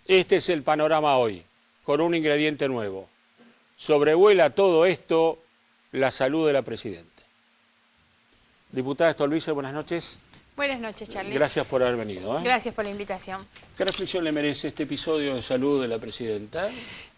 Este es el panorama hoy, con un ingrediente nuevo. Sobrevuela todo esto la salud de la presidenta. Diputada Stolbizer, buenas noches. Buenas noches, Charlie. Gracias por haber venido. Gracias por la invitación. ¿Qué reflexión le merece este episodio de salud de la presidenta?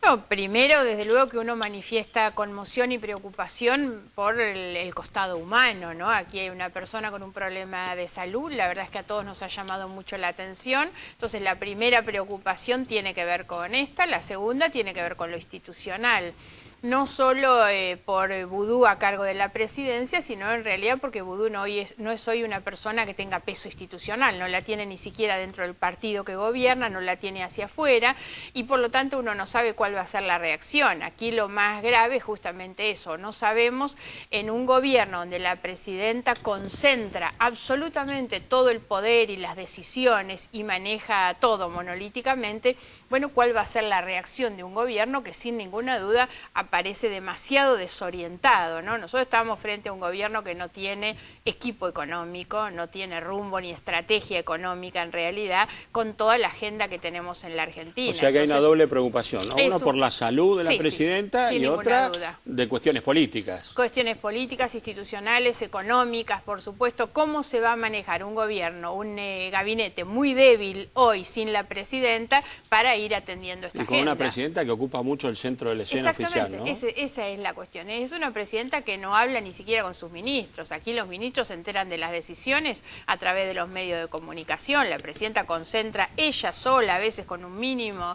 No, primero, desde luego que uno manifiesta conmoción y preocupación por el costado humano, ¿no? Aquí hay una persona con un problema de salud, la verdad es que a todos nos ha llamado mucho la atención. Entonces, la primera preocupación tiene que ver con esta, la segunda tiene que ver con lo institucional. No solo por Vudú a cargo de la presidencia, sino en realidad porque Vudú no es hoy una persona que tenga peso institucional, no la tiene ni siquiera dentro del partido que gobierna, no la tiene hacia afuera, y por lo tanto uno no sabe cuál va a ser la reacción. Aquí lo más grave es justamente eso, no sabemos en un gobierno donde la presidenta concentra absolutamente todo el poder y las decisiones y maneja todo monolíticamente, bueno, cuál va a ser la reacción de un gobierno que sin ninguna duda parece demasiado desorientado, ¿no? Nosotros estamos frente a un gobierno que no tiene equipo económico, no tiene rumbo ni estrategia económica en realidad, con toda la agenda que tenemos en la Argentina. O sea que hay una doble preocupación, ¿no? Una por la salud de la presidenta y otra de cuestiones políticas. Cuestiones políticas, institucionales, económicas, por supuesto. ¿Cómo se va a manejar un gobierno, un gabinete muy débil hoy sin la presidenta para ir atendiendo esta agenda? Y con una presidenta que ocupa mucho el centro de la escena oficial, ¿no? Esa es la cuestión. Es una presidenta que no habla ni siquiera con sus ministros. Aquí los ministros se enteran de las decisiones a través de los medios de comunicación. La presidenta concentra ella sola, a veces con un mínimo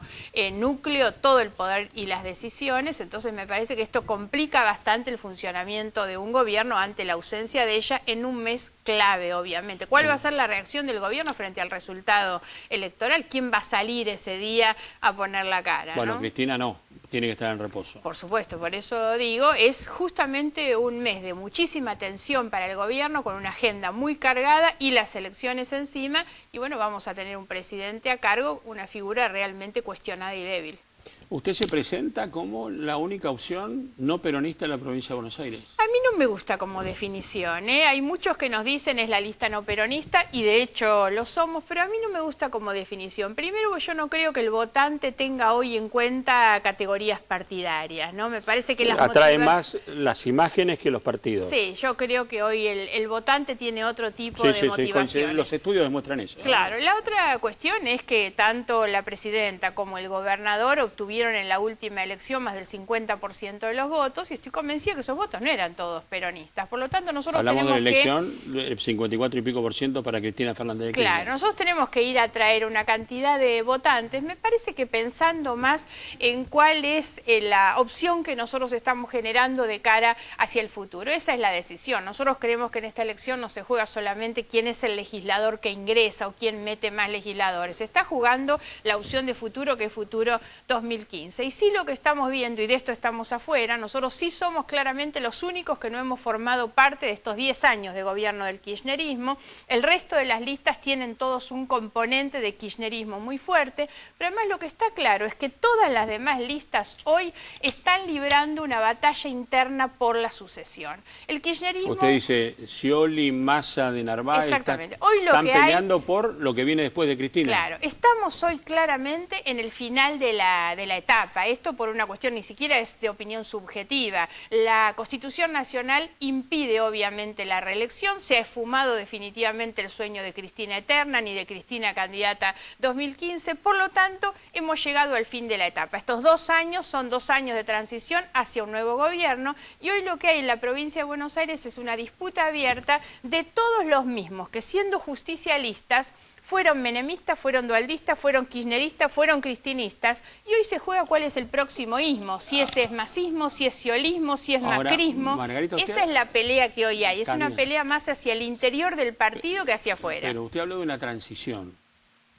núcleo, todo el poder y las decisiones. Entonces me parece que esto complica bastante el funcionamiento de un gobierno ante la ausencia de ella en un mes clave, obviamente. ¿Cuál va a ser la reacción del gobierno frente al resultado electoral? ¿Quién va a salir ese día a poner la cara? Bueno, ¿no? Cristina no, tiene que estar en reposo. Por supuesto, por eso digo, es justamente un mes de muchísima tensión para el gobierno, con una agenda muy cargada y las elecciones encima, y bueno, vamos a tener un presidente a cargo, una figura realmente cuestionada y débil. ¿Usted se presenta como la única opción no peronista en la provincia de Buenos Aires? A mí no me gusta como definición, ¿eh? Hay muchos que nos dicen es la lista no peronista y de hecho lo somos, pero a mí no me gusta como definición. Primero, yo no creo que el votante tenga hoy en cuenta categorías partidarias, ¿no? Me parece que las atrae más las imágenes que los partidos. Sí, yo creo que hoy el votante tiene otro tipo de motivaciones. Los estudios demuestran eso. Claro, la otra cuestión es que tanto la presidenta como el gobernador obtuvieron en la última elección más del 50% de los votos y estoy convencida que esos votos no eran todos peronistas. Por lo tanto, nosotros hablamos tenemos de la elección, el 54 y pico % para Cristina Fernández de Kirchner. Claro, nosotros tenemos que ir a traer una cantidad de votantes, me parece que pensando más en cuál es la opción que nosotros estamos generando de cara hacia el futuro. Esa es la decisión. Nosotros creemos que en esta elección no se juega solamente quién es el legislador que ingresa o quién mete más legisladores. Se está jugando la opción de futuro, que es futuro 2015. Y sí, lo que estamos viendo, y de esto estamos afuera, nosotros sí somos claramente los únicos que no hemos formado parte de estos 10 años de gobierno del kirchnerismo. El resto de las listas tienen todos un componente de kirchnerismo muy fuerte, pero además lo que está claro es que todas las demás listas hoy están librando una batalla interna por la sucesión. El kirchnerismo... Usted dice, Scioli, Massa, de Narváez, exactamente. Hoy están peleando por lo que viene después de Cristina. Claro, estamos hoy claramente en el final de la etapa. Esto por una cuestión ni siquiera es de opinión subjetiva. La Constitución Nacional impide obviamente la reelección, se ha esfumado definitivamente el sueño de Cristina eterna, ni de Cristina candidata 2015, por lo tanto hemos llegado al fin de la etapa. Estos 2 años son 2 años de transición hacia un nuevo gobierno y hoy lo que hay en la provincia de Buenos Aires es una disputa abierta de todos los mismos que siendo justicialistas fueron menemistas, fueron dualdistas, fueron kirchneristas, fueron cristinistas, y hoy se juega cuál es el próximo ismo, si ese es masismo, si es sciolismo, si es macrismo. Margarita, esa es la pelea que hoy hay, es una pelea más hacia el interior del partido que hacia afuera. Pero usted habló de una transición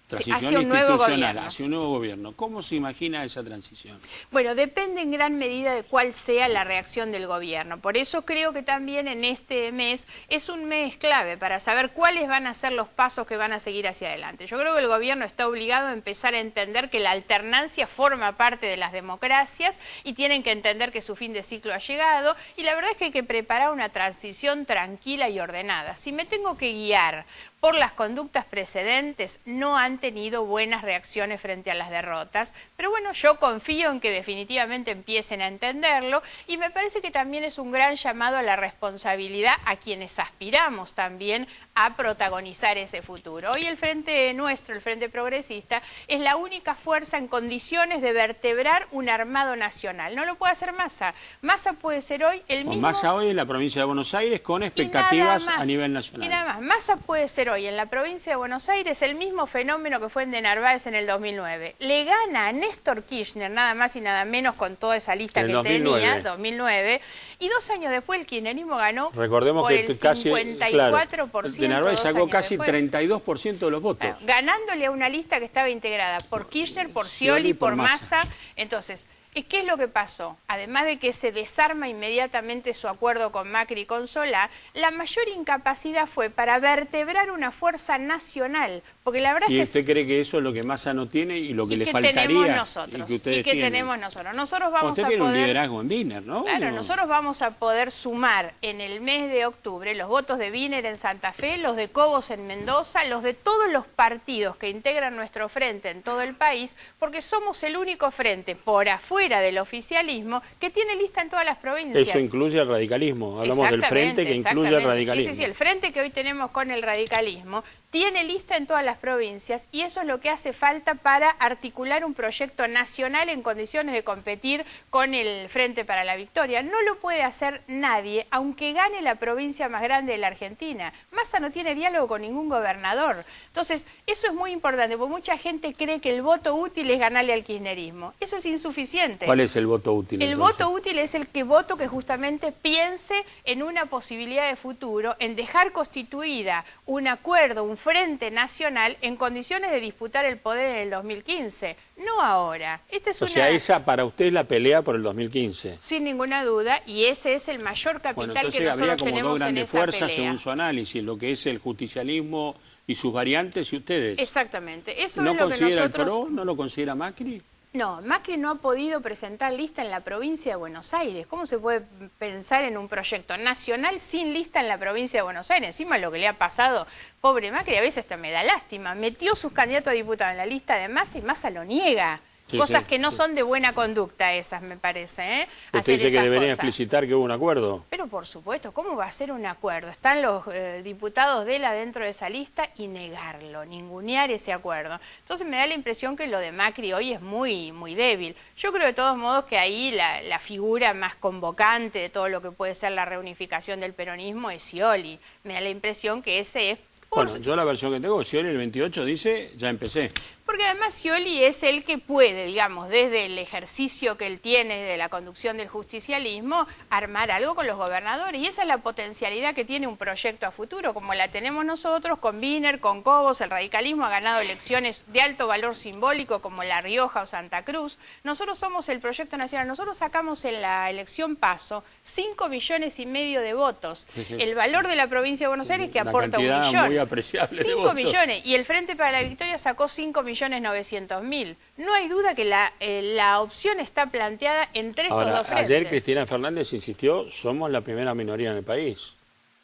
hacia un institucional, hacia un nuevo gobierno. ¿Cómo se imagina esa transición? Bueno, depende en gran medida de cuál sea la reacción del gobierno. Por eso creo que también en este mes es un mes clave para saber cuáles van a ser los pasos que van a seguir hacia adelante. Yo creo que el gobierno está obligado a empezar a entender que la alternancia forma parte de las democracias y tienen que entender que su fin de ciclo ha llegado y la verdad es que hay que preparar una transición tranquila y ordenada. Si me tengo que guiar por las conductas precedentes, no han tenido buenas reacciones frente a las derrotas. Pero bueno, yo confío en que definitivamente empiecen a entenderlo y me parece que también es un gran llamado a la responsabilidad a quienes aspiramos también a protagonizar ese futuro. Hoy el Frente Nuestro, el Frente Progresista, es la única fuerza en condiciones de vertebrar un armado nacional. No lo puede hacer Massa. Massa puede ser hoy el mismo... Massa hoy en la provincia de Buenos Aires con expectativas a nivel nacional. Y nada más. Massa puede ser hoy en la provincia de Buenos Aires el mismo fenómeno que fue en de Narváez en el 2009. Le gana a Néstor Kirchner, nada más y nada menos, con toda esa lista que tenía, 2009, y 2 años después el kirchnerismo ganó. Recordemos por que el casi, 54%. De Narváez sacó casi 32% de los votos. Bueno, ganándole a una lista que estaba integrada por Kirchner, por Scioli, por Massa. Entonces, ¿qué es lo que pasó? Además de que se desarma inmediatamente su acuerdo con Macri y con Solá, la mayor incapacidad fue para vertebrar una fuerza nacional. Porque la verdad ¿Y es que usted cree que eso es lo que Massa no tiene y lo que le faltaría? Tenemos nosotros, y que ustedes tienen? tenemos nosotros. Nosotros vamos usted a tiene poder... un liderazgo en Wiener, ¿no? Claro, nosotros vamos a poder sumar en el mes de octubre los votos de Wiener en Santa Fe, los de Cobos en Mendoza, los de todos los partidos que integran nuestro frente en todo el país, porque somos el único frente por afuera del oficialismo que tiene lista en todas las provincias. Eso incluye el radicalismo. Hablamos del frente que incluye el radicalismo. Sí, el frente que hoy tenemos con el radicalismo tiene lista en todas las provincias y eso es lo que hace falta para articular un proyecto nacional en condiciones de competir con el Frente para la Victoria. No lo puede hacer nadie, aunque gane la provincia más grande de la Argentina. Massa no tiene diálogo con ningún gobernador. Entonces, eso es muy importante, porque mucha gente cree que el voto útil es ganarle al kirchnerismo. Eso es insuficiente. ¿Cuál es el voto útil? El voto útil es el voto que justamente piense en una posibilidad de futuro, en dejar constituida un acuerdo, un frente nacional en condiciones de disputar el poder en el 2015, no ahora. O sea, esa para usted es la pelea por el 2015. Sin ninguna duda, y ese es el mayor capital que nosotros tenemos en esa fuerzas, pelea. según su análisis, lo que es el justicialismo y sus variantes y ustedes. Exactamente. Eso ¿No es lo considera que nosotros... el PRO? ¿No lo considera Macri? No, Macri no ha podido presentar lista en la provincia de Buenos Aires. ¿Cómo se puede pensar en un proyecto nacional sin lista en la provincia de Buenos Aires? Encima lo que le ha pasado, pobre Macri, a veces hasta me da lástima. Metió sus candidatos a diputados en la lista de Massa y Massa lo niega. Sí, cosas que no son de buena conducta esas, me parece, ¿eh? Usted dice que deberían explicitar que hubo un acuerdo. Pero por supuesto, ¿cómo va a ser un acuerdo? Están los diputados de él adentro de esa lista y negarlo, ningunear ese acuerdo. Entonces me da la impresión que lo de Macri hoy es muy, muy débil. Yo creo de todos modos que ahí la figura más convocante de todo lo que puede ser la reunificación del peronismo es Scioli. Me da la impresión que ese es... Bueno, yo la versión que tengo, Scioli el 28 dice, ya empecé. Porque además Scioli es el que puede, digamos, desde el ejercicio que él tiene de la conducción del justicialismo, armar algo con los gobernadores. Y esa es la potencialidad que tiene un proyecto a futuro, como la tenemos nosotros con Wiener, con Cobos. El radicalismo ha ganado elecciones de alto valor simbólico como La Rioja o Santa Cruz. Nosotros somos el proyecto nacional. Nosotros sacamos en la elección PASO 5,5 millones de votos. Sí, sí. El valor de la provincia de Buenos Aires que aporta 1 millón. Muy apreciable 5 millones. Y el Frente para la Victoria sacó 5.900.000. No hay duda que la opción está planteada en tres o dos frentes. Ayer Cristina Fernández insistió, somos la primera minoría en el país.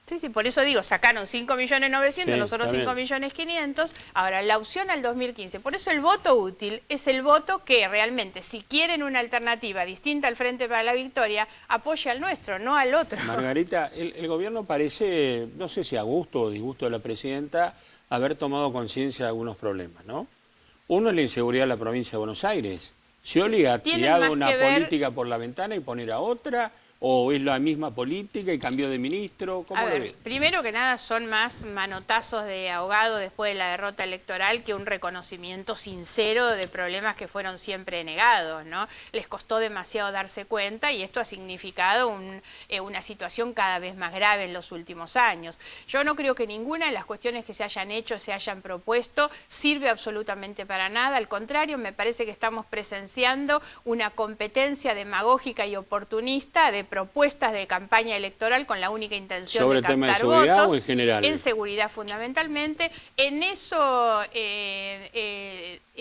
Sí, sí, por eso digo, sacaron 5.900.000, sí, nosotros 5.500.000. Ahora, la opción al 2015. Por eso el voto útil es el voto que realmente, si quieren una alternativa distinta al Frente para la Victoria, apoya al nuestro, no al otro. Margarita, el gobierno parece, no sé si a gusto o disgusto de la presidenta, haber tomado conciencia de algunos problemas, ¿no? Uno es la inseguridad de la provincia de Buenos Aires. ¿Scioli ha tirado una política por la ventana y poner a otra? ¿O es la misma política y cambió de ministro? ¿Cómo lo ve? Primero que nada son más manotazos de ahogado después de la derrota electoral que un reconocimiento sincero de problemas que fueron siempre negados, ¿no? Les costó demasiado darse cuenta y esto ha significado una situación cada vez más grave en los últimos años. Yo no creo que ninguna de las cuestiones que se hayan hecho, se hayan propuesto, sirve absolutamente para nada. Al contrario, me parece que estamos presenciando una competencia demagógica y oportunista de propuestas de campaña electoral con la única intención ¿Sobre de captar tema de seguridad votos. o en general? En seguridad fundamentalmente. En eso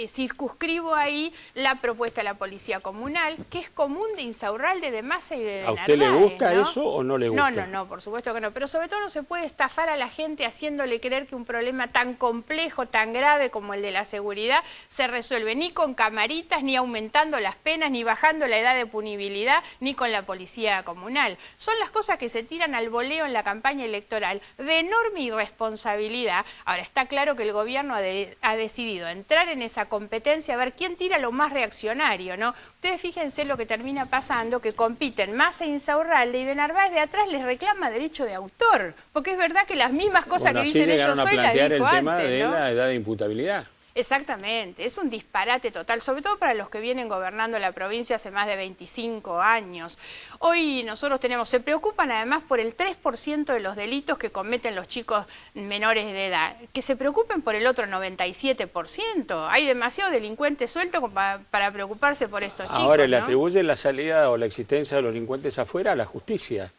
circunscribo ahí la propuesta de la Policía Comunal, que es común de Insaurralde, de Massa y de ¿A usted le Narváez, gusta ¿no? eso o no le gusta? No, por supuesto que no. Pero sobre todo no se puede estafar a la gente haciéndole creer que un problema tan complejo, tan grave como el de la seguridad, se resuelve ni con camaritas, ni aumentando las penas, ni bajando la edad de punibilidad, ni con la Policía Comunal. Son las cosas que se tiran al voleo en la campaña electoral de enorme irresponsabilidad. Ahora, está claro que el gobierno ha decidido entrar en esa competencia a ver quién tira lo más reaccionario, ¿no? Ustedes fíjense lo que termina pasando, que compiten Massa e Insaurralde, y de Narváez de atrás les reclama derecho de autor, porque es verdad que las mismas cosas que dicen ellos hoy las dijo antes, ¿no? el tema de la edad de imputabilidad. Exactamente, es un disparate total, sobre todo para los que vienen gobernando la provincia hace más de 25 años. Hoy nosotros se preocupan además por el 3% de los delitos que cometen los chicos menores de edad, que se preocupen por el otro 97%. Hay demasiado delincuente suelto para preocuparse por estos chicos. Ahora, ¿le ¿no? atribuye la salida o la existencia de los delincuentes afuera a la justicia?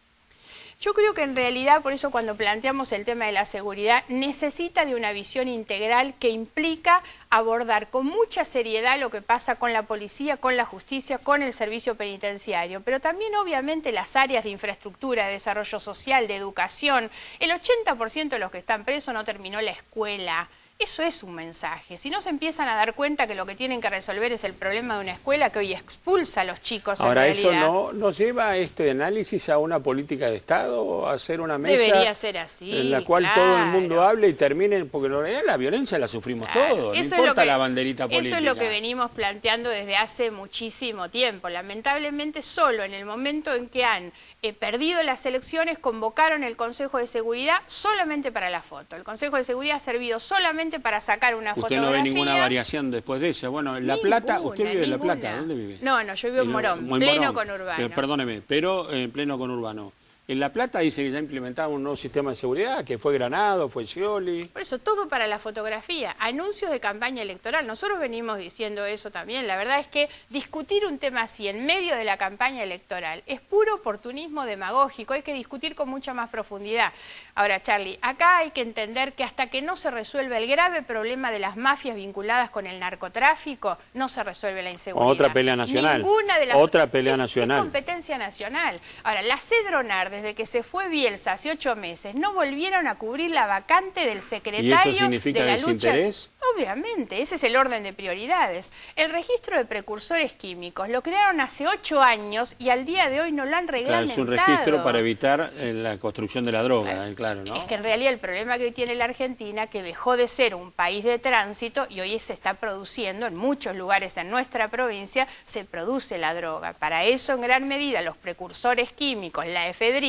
Yo creo que en realidad, por eso cuando planteamos el tema de la seguridad, necesita de una visión integral que implica abordar con mucha seriedad lo que pasa con la policía, con la justicia, con el servicio penitenciario, pero también obviamente las áreas de infraestructura, de desarrollo social, de educación. El 80% de los que están presos no terminó la escuela. Eso es un mensaje. Si no se empiezan a dar cuenta que lo que tienen que resolver es el problema de una escuela que hoy expulsa a los chicos. Ahora, ¿eso no lleva este análisis a una política de Estado, a hacer una mesa debería ser así, en la cual todo el mundo hable y termine? Porque en realidad la violencia la sufrimos todos, no importa la banderita política. Eso es lo que venimos planteando desde hace muchísimo tiempo. Lamentablemente, solo en el momento en que han perdido las elecciones, convocaron el Consejo de Seguridad solamente para la foto. El Consejo de Seguridad ha servido solamente para sacar una fotografía. ¿Usted no ve ninguna variación después de ella? Bueno, en La Plata, ¿usted vive en La Plata? ¿Dónde vive? No, yo vivo en Morón, pleno conurbano. Perdóneme, pero en pleno conurbano. En La Plata dice que ya implementaron un nuevo sistema de seguridad, que fue Granado, fue Scioli. Por eso, todo para la fotografía, anuncios de campaña electoral. Nosotros venimos diciendo eso también. La verdad es que discutir un tema así en medio de la campaña electoral es puro oportunismo demagógico. Hay que discutir con mucha más profundidad. Ahora, Charlie, acá hay que entender que hasta que no se resuelva el grave problema de las mafias vinculadas con el narcotráfico, no se resuelve la inseguridad. Otra pelea nacional. Ninguna de las... Otra pelea nacional. Es competencia nacional. Ahora, la Cedronar, desde que se fue Bielsa hace 8 meses, no volvieron a cubrir la vacante del secretario de la lucha. ¿Y eso significa desinterés? Obviamente, ese es el orden de prioridades. El registro de precursores químicos lo crearon hace 8 años y al día de hoy no lo han reglamentado. Claro, es un registro para evitar la construcción de la droga, claro, ¿no? Es que en realidad el problema que hoy tiene la Argentina, que dejó de ser un país de tránsito y hoy se está produciendo en muchos lugares en nuestra provincia, se produce la droga. Para eso, en gran medida, los precursores químicos, la efedrina,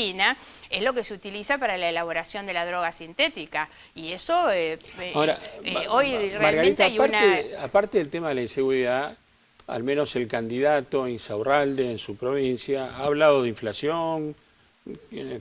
es lo que se utiliza para la elaboración de la droga sintética. Y eso ahora, hoy Margarita, realmente hay aparte del tema de la inseguridad, al menos el candidato Insaurralde en su provincia ha hablado de inflación,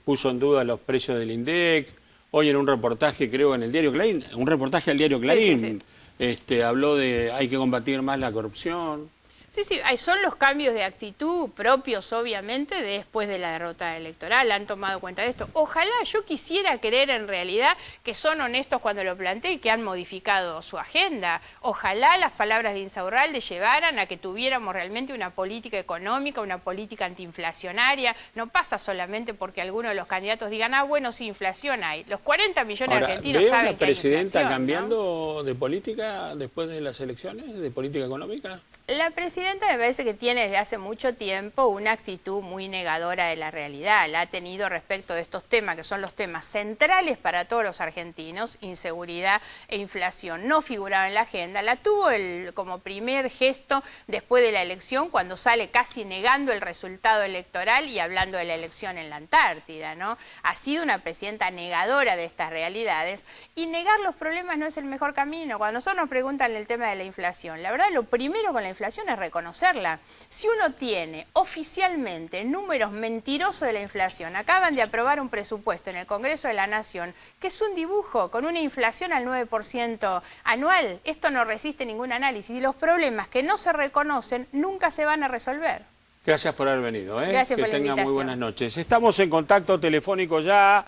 puso en duda los precios del INDEC. Hoy en un reportaje, creo, en el diario Clarín, un reportaje al diario Clarín, sí. Habló de hay que combatir más la corrupción. Sí, son los cambios de actitud propios, obviamente, después de la derrota electoral. Han tomado cuenta de esto. Ojalá, yo quisiera creer en realidad que son honestos cuando lo planteé y que han modificado su agenda. Ojalá las palabras de Insaurralde llevaran a que tuviéramos realmente una política económica, una política antiinflacionaria. No pasa solamente porque algunos de los candidatos digan, bueno, sí, inflación hay. Los 40 millones de argentinos saben que hay inflación. ¿La presidenta cambiando de política después de las elecciones, de política económica? La presidenta me parece que tiene desde hace mucho tiempo una actitud muy negadora de la realidad. La ha tenido respecto de estos temas, que son los temas centrales para todos los argentinos, inseguridad e inflación. No figuraba en la agenda. La tuvo como primer gesto después de la elección, cuando sale casi negando el resultado electoral y hablando de la elección en la Antártida, ¿no? Ha sido una presidenta negadora de estas realidades, y negar los problemas no es el mejor camino. Cuando nosotros nos preguntan el tema de la inflación, la verdad, lo primero con la inflación es reconocerla. Si uno tiene oficialmente números mentirosos de la inflación, acaban de aprobar un presupuesto en el Congreso de la Nación que es un dibujo con una inflación al 9% anual, esto no resiste ningún análisis y los problemas que no se reconocen nunca se van a resolver. Gracias por haber venido. Gracias que por la tengan invitación. muy buenas noches. Estamos en contacto telefónico ya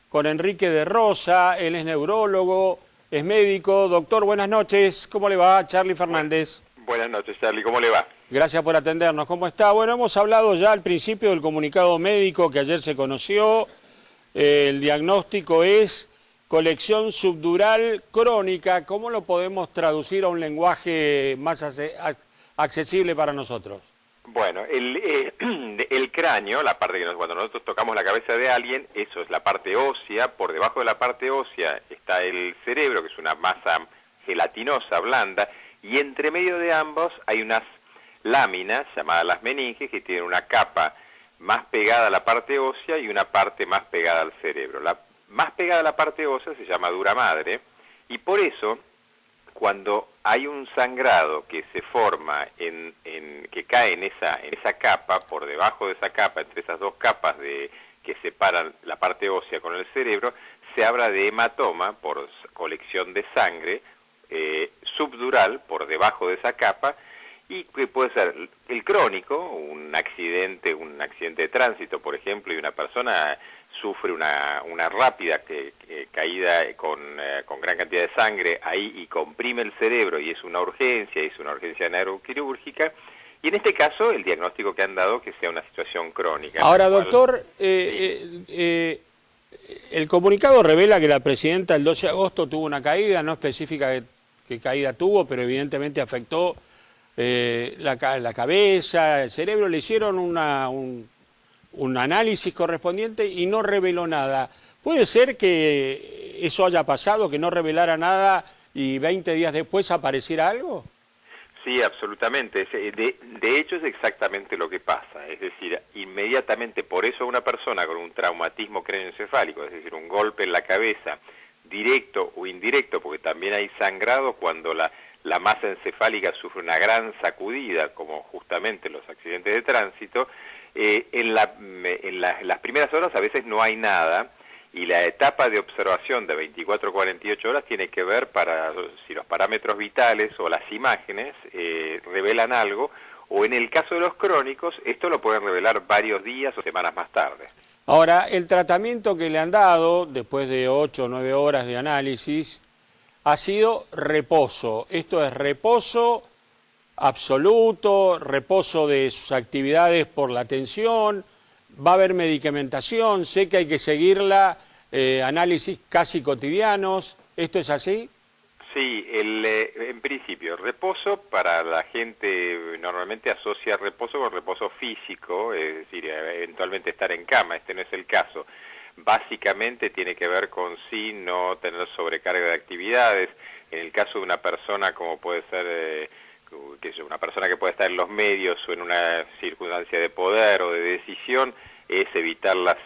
con Enrique de Rosa. Él es neurólogo, es médico. Doctor, buenas noches. ¿Cómo le va? Charly Fernández. Buenas noches, Charly. ¿Cómo le va? Gracias por atendernos. ¿Cómo está? Bueno, hemos hablado ya al principio del comunicado médico que ayer se conoció. El diagnóstico es colección subdural crónica. ¿Cómo lo podemos traducir a un lenguaje más accesible para nosotros? Bueno, el cráneo, la parte que cuando nosotros tocamos la cabeza de alguien, eso es la parte ósea. Por debajo de la parte ósea está el cerebro, que es una masa gelatinosa, blanda, y entre medio de ambos hay unas láminas llamadas las meninges que tienen una capa más pegada a la parte ósea y una parte más pegada al cerebro. La más pegada a la parte ósea se llama dura madre, y por eso cuando hay un sangrado que se forma que cae en esa capa, por debajo de esa capa, entre esas dos capas que separan la parte ósea con el cerebro, se habla de hematoma por colección de sangre subdural por debajo de esa capa, y que puede ser el crónico, un accidente de tránsito, por ejemplo, y una persona sufre una rápida caída con gran cantidad de sangre ahí y comprime el cerebro y es una urgencia neuroquirúrgica, y en este caso el diagnóstico que han dado que sea una situación crónica. Ahora, doctor, el comunicado revela que la presidenta el 12 de agosto tuvo una caída, no específica qué caída tuvo, pero evidentemente afectó la cabeza, el cerebro. Le hicieron un análisis correspondiente y no reveló nada. ¿Puede ser que eso haya pasado, que no revelara nada y 20 días después apareciera algo? Sí, absolutamente. De hecho es exactamente lo que pasa. Es decir, inmediatamente, por eso una persona con un traumatismo craneoencefálico, es decir, un golpe en la cabeza, directo o indirecto, porque también hay sangrado cuando la masa encefálica sufre una gran sacudida, como justamente los accidentes de tránsito, en las primeras horas a veces no hay nada, y la etapa de observación de 24 a 48 horas tiene que ver para si los parámetros vitales o las imágenes revelan algo, o en el caso de los crónicos, esto lo pueden revelar varios días o semanas más tarde. Ahora, el tratamiento que le han dado, después de 8 o 9 horas de análisis, ha sido reposo. Esto es reposo absoluto, reposo de sus actividades por la tensión, va a haber medicamentación, sé que hay que seguirla, análisis casi cotidianos. ¿Esto es así? Sí, en principio, reposo para la gente normalmente asocia reposo con reposo físico, es decir, eventualmente estar en cama. Este no es el caso. Básicamente tiene que ver con no tener sobrecarga de actividades. En el caso de una persona como puede ser una persona que puede estar en los medios o en una circunstancia de poder o de decisión, es evitar las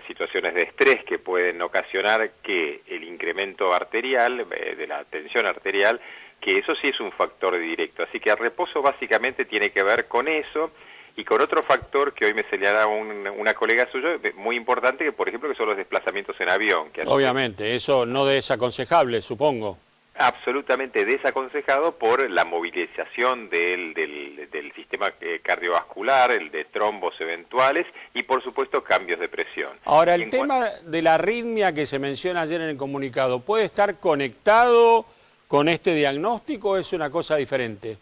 situaciones de estrés que pueden ocasionar que el incremento arterial, de la tensión arterial, que eso sí es un factor directo. Así que el reposo básicamente tiene que ver con eso, y con otro factor que hoy me señalaba una colega suya, muy importante, que por ejemplo que son los desplazamientos en avión. Que obviamente, eso no desaconsejable, supongo. Absolutamente desaconsejado por la movilización del sistema cardiovascular, el de trombos eventuales y por supuesto cambios de presión. Ahora, el tema de la arritmia que se menciona ayer en el comunicado, ¿puede estar conectado con este diagnóstico o es una cosa diferente?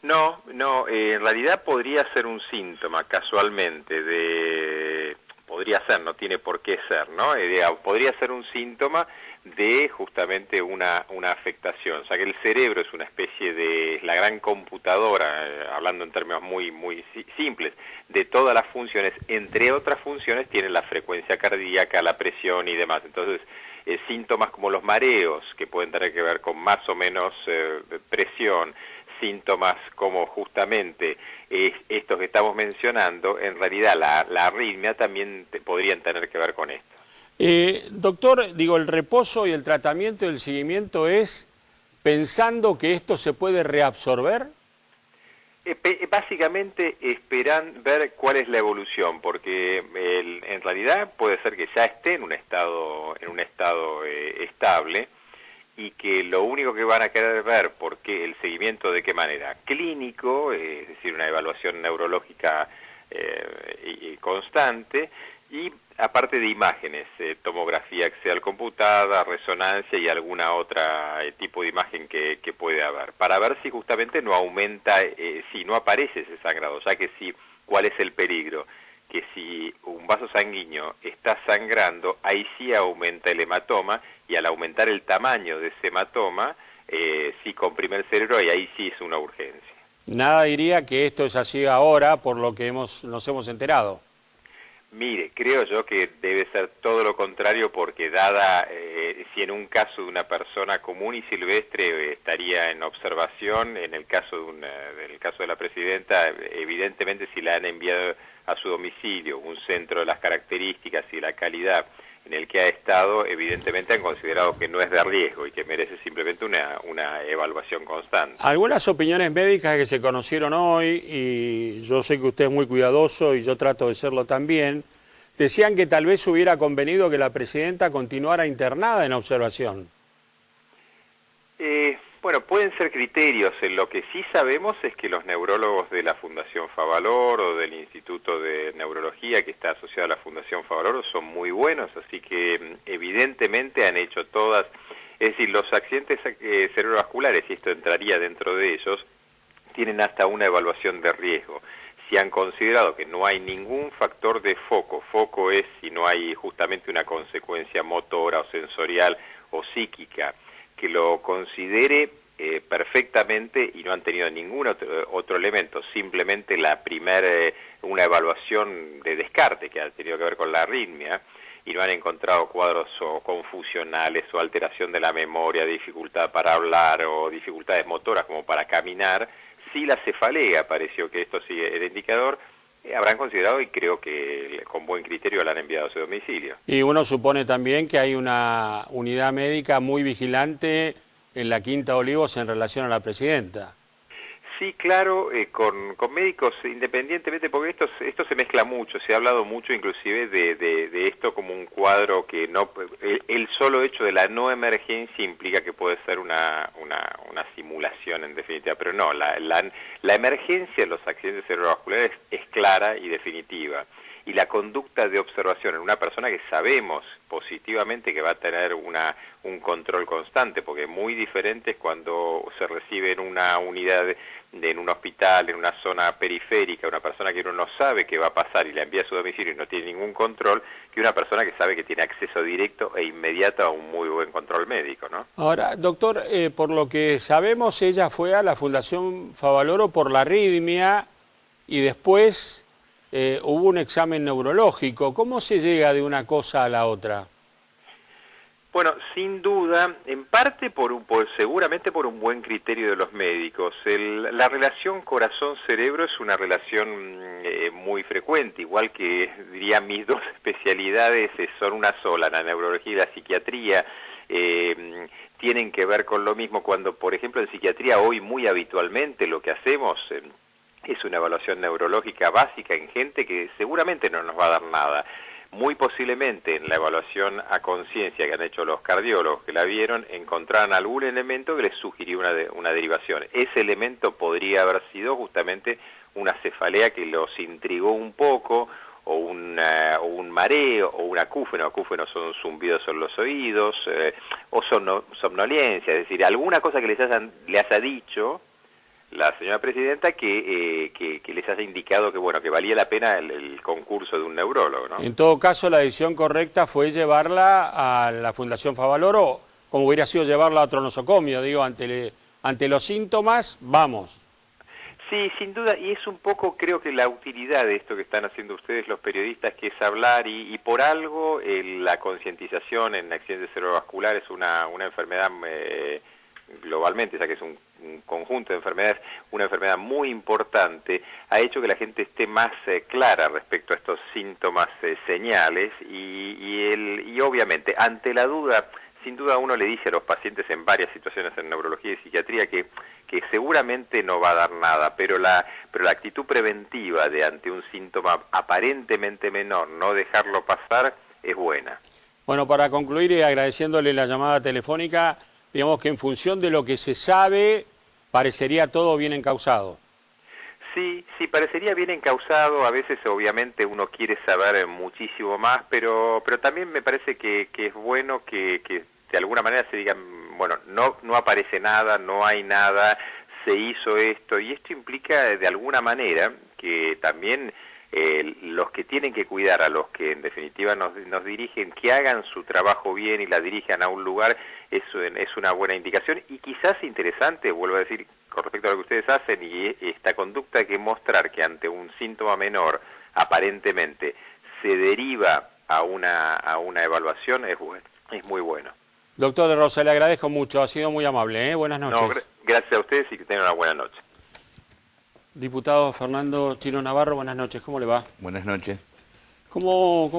No, en realidad podría ser un síntoma casualmente podría ser, no tiene por qué ser, ¿no? Podría ser un síntoma de justamente una afectación. O sea que el cerebro es una especie de la gran computadora, hablando en términos muy simples, de todas las funciones. Entre otras funciones tiene la frecuencia cardíaca, la presión y demás. Entonces, síntomas como los mareos, que pueden tener que ver con más o menos presión, síntomas como justamente estos que estamos mencionando, en realidad la arritmia también podrían tener que ver con esto. Doctor, digo, el reposo y el tratamiento y el seguimiento es pensando que esto se puede reabsorber. Básicamente esperan ver cuál es la evolución, porque en realidad puede ser que ya esté en un estado estable, y que lo único que van a querer ver, porque el seguimiento de qué manera, clínico, es decir, una evaluación neurológica y constante, y aparte de imágenes, tomografía axial computada, resonancia y alguna otra tipo de imagen que puede haber, para ver si justamente no aumenta, si no aparece ese sangrado, ya que si, ¿cuál es el peligro? Que si un vaso sanguíneo está sangrando, ahí sí aumenta el hematoma, y al aumentar el tamaño de ese hematoma, sí comprime el cerebro y ahí sí es una urgencia. Nada diría que esto es así ahora, por lo que nos hemos enterado. Mire, creo yo que debe ser todo lo contrario, porque dada, si en un caso de una persona común y silvestre estaría en observación, en el caso del caso de la presidenta, evidentemente si la han enviado a su domicilio, un centro de las características y la calidad en el que ha estado, evidentemente han considerado que no es de riesgo y que merece simplemente una evaluación constante. Algunas opiniones médicas que se conocieron hoy, y yo sé que usted es muy cuidadoso y yo trato de serlo también, decían que tal vez hubiera convenido que la presidenta continuara internada en observación. Bueno, pueden ser criterios. Lo que sí sabemos es que los neurólogos de la Fundación Favaloro o del Instituto de Neurología que está asociado a la Fundación Favaloro son muy buenos, así que evidentemente han hecho todas, es decir, los accidentes cerebrovasculares, y esto entraría dentro de ellos, tienen hasta una evaluación de riesgo. Si han considerado que no hay ningún factor de foco es si no hay justamente una consecuencia motora o sensorial o psíquica, que lo considere perfectamente, y no han tenido ningún otro elemento, simplemente una evaluación de descarte que ha tenido que ver con la arritmia, y no han encontrado cuadros o confusionales o alteración de la memoria, dificultad para hablar o dificultades motoras como para caminar. Si la cefalea pareció que esto sí era indicador, habrán considerado, y creo que con buen criterio la han enviado a su domicilio. Y uno supone también que hay una unidad médica muy vigilante en la Quinta Olivos en relación a la presidenta. Sí, claro, con médicos independientemente, porque esto se mezcla mucho, se ha hablado mucho inclusive de esto como un cuadro que no, el solo hecho de la no emergencia implica que puede ser una simulación en definitiva, pero no, la emergencia en los accidentes cerebrovasculares es clara y definitiva, y la conducta de observación en una persona que sabemos positivamente que va a tener un control constante, porque muy diferente es cuando se recibe en una unidad en un hospital, en una zona periférica, una persona que uno no sabe qué va a pasar y la envía a su domicilio y no tiene ningún control, que una persona que sabe que tiene acceso directo e inmediato a un muy buen control médico, ¿no? Ahora, doctor, por lo que sabemos, ella fue a la Fundación Favaloro por la arritmia y después hubo un examen neurológico. ¿Cómo se llega de una cosa a la otra? Bueno, sin duda, en parte seguramente por un buen criterio de los médicos. La relación corazón-cerebro es una relación muy frecuente, igual que, diría, mis dos especialidades son una sola, la neurología y la psiquiatría. Tienen que ver con lo mismo cuando, por ejemplo, en psiquiatría hoy muy habitualmente lo que hacemos es una evaluación neurológica básica en gente que seguramente no nos va a dar nada. Muy posiblemente en la evaluación a conciencia que han hecho los cardiólogos que la vieron, encontraron algún elemento que les sugirió una derivación. Ese elemento podría haber sido justamente una cefalea que los intrigó un poco, o un mareo, o un acúfeno. Acúfenos son zumbidos en los oídos, o somnolencia, es decir, alguna cosa que les haya dicho la señora presidenta que les haya indicado que bueno, que valía la pena el concurso de un neurólogo, ¿no? En todo caso, la decisión correcta fue llevarla a la Fundación Favaloro, como hubiera sido llevarla a otro nosocomio, digo, ante los síntomas, vamos. Sí, sin duda, y es un poco, creo que la utilidad de esto que están haciendo ustedes los periodistas, que es hablar, y por algo la concientización en accidentes cerebrovasculares es una enfermedad globalmente, ya que es un conjunto de enfermedades, una enfermedad muy importante, ha hecho que la gente esté más clara respecto a estos síntomas, señales, y obviamente, ante la duda, sin duda uno le dice a los pacientes en varias situaciones en neurología y psiquiatría que seguramente no va a dar nada, pero la actitud preventiva de ante un síntoma aparentemente menor, no dejarlo pasar, es buena. Bueno, para concluir y agradeciéndole la llamada telefónica, digamos que en función de lo que se sabe, parecería todo bien encauzado. Sí, parecería bien encauzado. A veces, obviamente, uno quiere saber muchísimo más, pero también me parece que es bueno que de alguna manera se diga, bueno, no aparece nada, no hay nada, se hizo esto, y esto implica de alguna manera que también los que tienen que cuidar a los que en definitiva nos dirigen, que hagan su trabajo bien y la dirijan a un lugar, eso es una buena indicación, y quizás interesante, vuelvo a decir, con respecto a lo que ustedes hacen, y esta conducta que mostrar que ante un síntoma menor, aparentemente, se deriva a una evaluación, es muy bueno. Doctor de Rosa, le agradezco mucho, ha sido muy amable, ¿eh? Buenas noches. No, gracias a ustedes y que tengan una buena noche. Diputado Fernando Chino Navarro, buenas noches, ¿cómo le va? Buenas noches. ¿Cómo